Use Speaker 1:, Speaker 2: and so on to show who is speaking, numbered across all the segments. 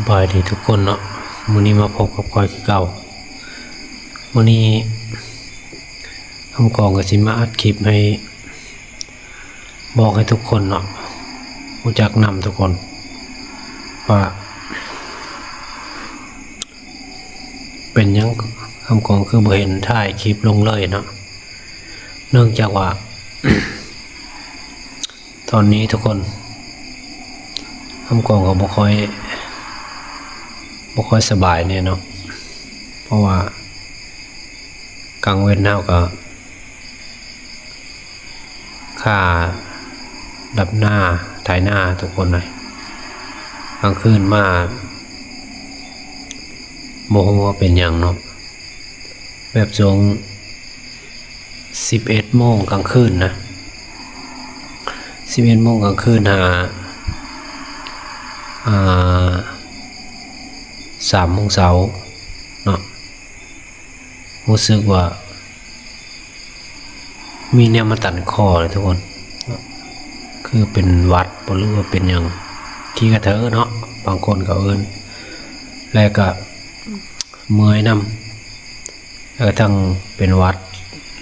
Speaker 1: สบายดีทุกคนเนาะมื้อนี้มาพบกับคอยคือเก่ามื้อนี้ทำกองก็สิมาอัดคลิปให้บอกให้ทุกคนเนาะรู้จักนำทุกคนว่าเป็นหยังทำกองคือบ่เห็นถ่ายคลิปลงเลยเนาะเนื่องจากว่า ตอนนี้ทุกคนทำกองก็บ่ค่อยสบายเนี่ยเนาะเพราะว่ากลางเว้นเฮาก็ค่าดับหน้าถ่ายหน้าทุกคนเลยกลางคืนมาโมโหว่าเป็นอย่างเนาะแบบช่วง11 โมงกลางคืนนะ11 โมงกลางคืน3 โมงเช้าเนาะรู้สึกว่ามีแนวมาตัดคอเลยทุกคนคือเป็นวัดบ่รู้ว่าเป็นอย่างขี้กระเทอะเนาะบางคนก็เอิ้นแล้วก็เมื่อยนำแล้วก็ทั้งเป็นวัด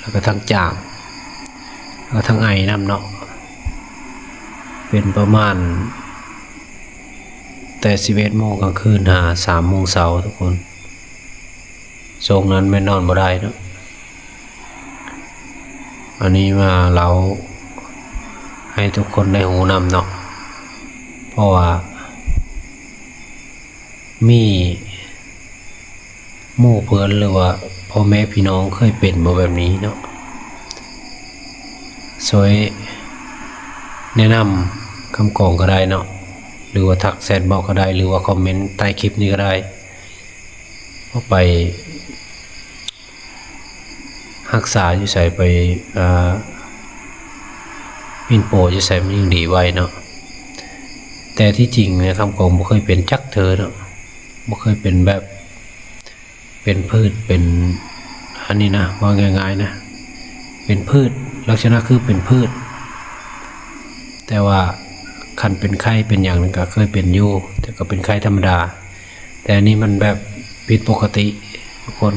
Speaker 1: แล้วก็ทั้งจามแล้วก็ทั้งไอนำเนาะเป็นประมาณแต่11 โมงกลางคืน3 โมงเช้าทุกคนช่วงนั้นไม่นอนบ่ได้เนาะอันนี้มาเราให้ทุกคนได้หูนำเนาะเพราะว่ามีหมู่เพื่อนหรือว่าพ่อแม่พี่น้องเคยเป็นบ่แบบนี้เนาะสวยแนะนำคำกล่องก็ได้เนาะหรือว่าทักแชทบอกก็ได้หรือว่าคอมเมนต์ใต้คลิปนี้ก็ได้เอาไปรักษาอยู่ใส่ไปปินโปจะใส่มันยังดีไว้เนาะแต่ที่จริงเนี่ยคำกล่องบ่เคยเป็นจักเธอเนาะบ่เคยเป็นแบบเป็นพืชเป็นอันนี้นะว่าง่ายๆนะเป็นพืชลักษณะคือเป็นพืชแต่ว่าคันเป็นไข้เป็นอย่างนึงก็เคยเป็นอยู่แต่ก็เป็นไข้ธรรมดาแต่อันนี้มันแบบผิดปกติทุกคน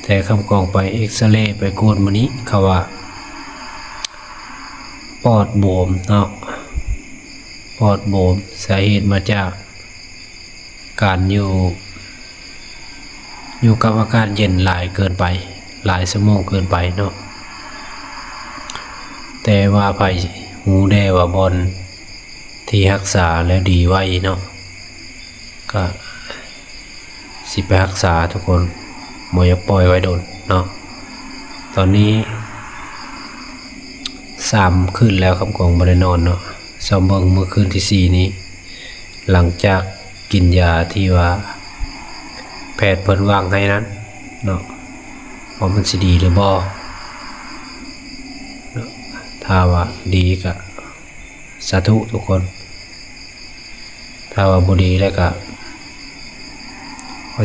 Speaker 1: แต่คำกล่องไปเอ็กซเรย์ไปกวดมื้อนี้เขาว่าปอดบวมเนาะปอดบวมสาเหตุมาจากการอยู่กับอากาศเย็นหลายเกินไปหลายชั่วโมงเกินไปเนาะแต่ว่าไปหูแน่ว่าบอลที่รักษาแล้วดีไว้เนาะก็สิไปรักษาทุกคนบ่อย่าปล่อยไว้โดนเนาะตอนนี้3 คืนแล้วครับของบ่ได้นอนเนาะซ้อมเบิ่งเมื่อคืนที่4นี้หลังจากกินยาที่ว่าแพทย์เพิ่นวางให้นั้นเนาะว่ามันสิดีหรือบ่เนาะถ้าว่าดีก็สาธุทุกคนถ้าว่าบ่ดีแล้วก็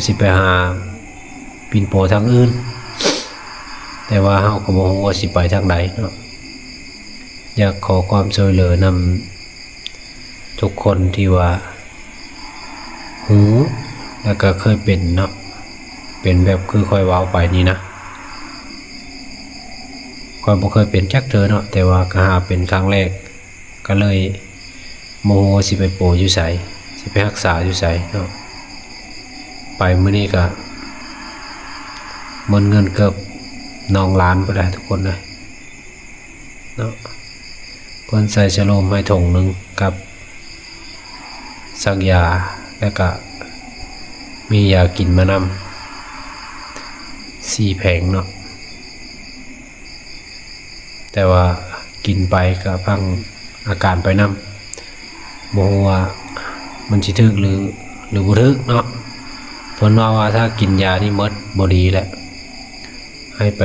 Speaker 1: สิไปหาปิ่นโปทางอื่นแต่ว่าเฮาก็บ่ฮู้ว่าสิไปทางใดเนาะอยากขอความช่วยเหลือนำทุกคนที่ว่าหูแล้วก็เคยเป็นเนาะเป็นแบบคือค่อยเว้าไปนี่นะค่อยบ่เคยเป็นจักเทื่อเนาะแต่ว่าก็หาเป็นครั้งแรกก็เลยโมโหสิไปโปอยู่ไสสิไปรักษาอยู่ไสเนาะไปมื้อนี้ก็หมดเงินเกือบ2 ล้านบ่ได้ทุกคนเลยเนาะเพิ่นใส่ชะโลมให้ถุงนึงกับซักยาแล้วก็มียากินมานำ4 แผงเนาะแต่ว่ากินไปก็พังอาการไปนำบ่ฮู้ว่ามันสิถึกหรือบ่ถึกเนาะเพิ่นว่าถ้ากินยานี่หมดบ่ดีแหละให้ไป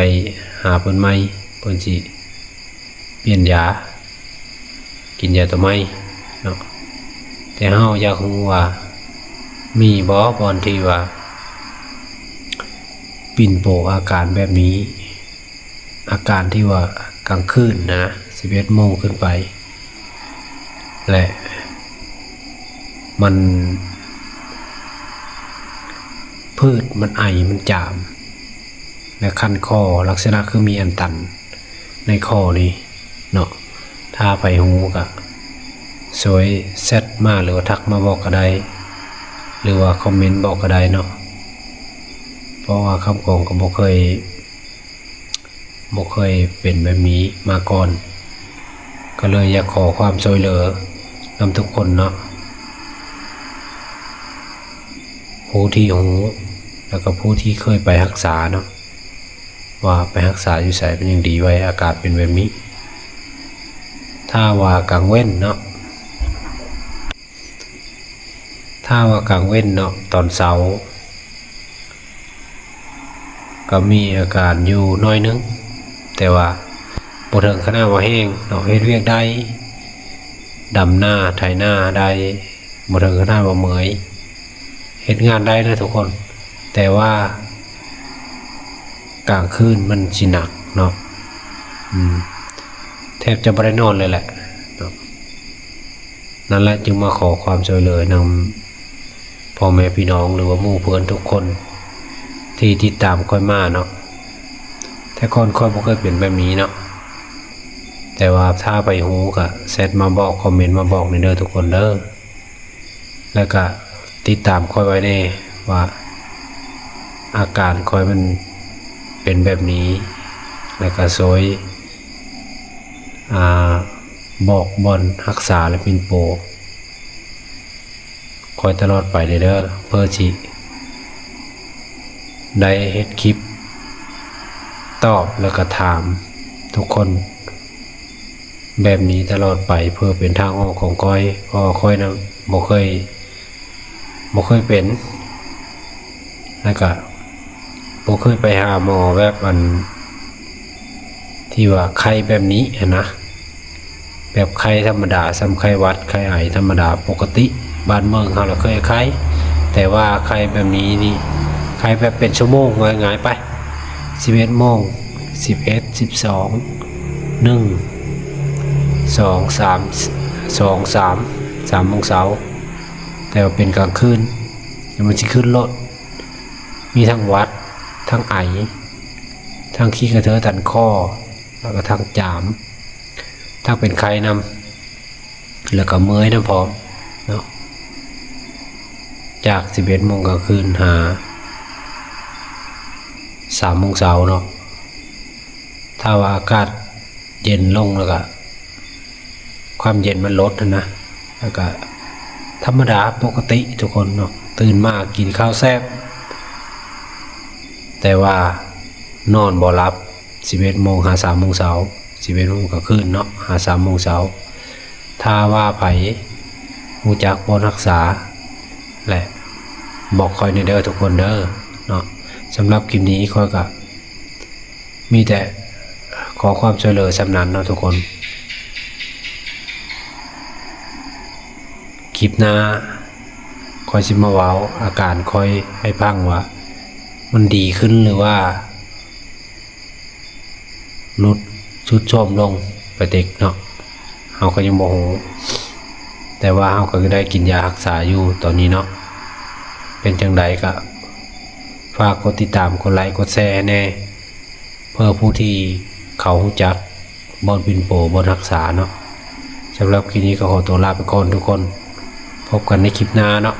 Speaker 1: หาเพิ่นใหม่เพิ่นสิเปลี่ยนยากินยาตัวใหม่เนาะแต่เฮาอยากรู้ว่ามีบ่บอนที่ว่าปิ่นโปอาการแบบนี้อาการที่ว่ากลางคืนนะ11 โมงขึ้นไปและมัน พืชมันไอมันจามและคันคอลักษณะคือมีอันตันในคอนี้เนาะถ้าไปหูก็สวยแซดมาหรือว่าทักมาบอกก็ได้หรือว่าคอมเมนต์บอกก็ได้เนาะเพราะว่าคำกองก็บ่เคยเป็นแบบนี้มาก่อนก็เลยอยากขอความช่วยเหลือนำทุกคนเนาะผู้ที่หูแล้วก็ผู้ที่เคยไปรักษาเนาะว่าไปรักษาอยู่ไสเป็นอย่างดีไว้อากาศเป็นแบบนี้ถ้าว่ากลางเว้นเนาะตอนเช้าก็มีอาการอยู่น้อยนึงแต่ว่าบ่ถึงขนาดว่าแห้งเนาะเฮ็ดเวียกได้ดำหน้าไถหน้าได้บ่ถึงขนาดว่าเมื่อยเฮ็ดงานได้นะทุกคนแต่ว่ากลางคืนมันสิหนักเนาะแทบจะบ่ได้นอนเลยแหละเนาะนั่นแหละจึงมาขอความช่วยเหลือนำพ่อแม่พี่น้องหรือว่าหมู่เพื่อนทุกคนที่ติดตามค่อยมาเนาะแต่ก่อนค่อยบ่เคยเป็นแบบนี้เนาะแต่ว่าถ้าไปหูก็แชทมาบอกคอมเมนต์มาบอกในเด้อทุกคนเด้อแล้วก็ติดตามค่อยไว้แน่ว่าอาการค่อยมันเป็นแบบนี้แล้วก็ซอยบอกบอลรักษาและเป็นโปรคอยตลอดไปเด้อเพื่อที่ได้เฮ็ดคลิปตอบแล้วก็ถามทุกคนแบบนี้ตลอดไปเพื่อเป็นทางออกของก้อยเพราะก้อยนะบ่เคยเป็นแล้วก็บ่เคยไปหาหมอแบบอันที่ว่าไข้แบบนี้นะแบบไข้ธรรมดาซ้ำไข้หวัดไข้ไอธรรมดาปกติบ้านเมืองเราเคยไข้แต่ว่าไข้แบบนี้นี่ไข้แบบเป็นชั่วโมงง่ายๆไป11โมง11 12 1 2 3 3โมงเช้าแต่ว่าเป็นกลางคืนมันสิขึ้นรถมีทั้งหวัดทั้งไอทั้งขี้กระเทอะตันคอแล้วก็ทั้งจามทั้งเป็นไข้นำแล้วก็เมื่อยนำพร้อมเนาะจาก11โมงกลางคืนหา3โมงเช้าเนาะถ้าว่าอากาศเย็นลงแล้วก็ความเย็นมันลดนะแล้วก็ธรรมดาปกติทุกคนเนาะตื่นมากินข้าวแซ่บแต่ว่านอนบ่หลับ11โมงหา3โมงเช้า11โมงกลางคืนเนาะหา3โมงเช้าถ้าว่าไผรู้จักบ่รักษาแหละบอกคอยในเด้อทุกคนเด้อเนาะสำหรับคลิปนี้ค่อยก็มีแต่ขอความช่วยเหลือสำนันเนาะทุกคนคลิปหน้าค่อยสิมาเว้าอาการค่อยให้ฟังว่ามันดีขึ้นหรือว่าลดชุดโทรมลงไปเด็กเนาะเฮาก็ยังบ่ฮู้แต่ว่าเฮาก็ได้กินยารักษาอยู่ตอนนี้เนาะเป็นจังไดก็ฝากกดติดตามกดไลค์กดแชร์แน่เพื่อผู้ที่เขารู้จักบอลบินโปบอลรักษาเนาะสำหรับคลิปนี้ก็ขอตัวลาไปก่อนทุกคนพบกันในคลิปหน้าเนาะ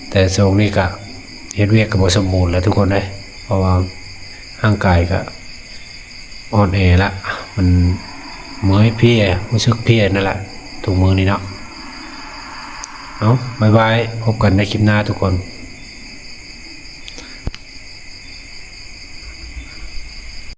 Speaker 1: แต่ทรงนี้ก็เฮ็ดเวียกก็บ่สมบูรณ์แล้วทุกคนเลยเพราะว่าร่างกายก็อ่อนแอละมันเมื่อยเพลียรู้สึกเพลียนั่นแหละทุกมื้อนี้เนาะเอาบ๊ายบายพบกันในคลิปหน้าทุกคน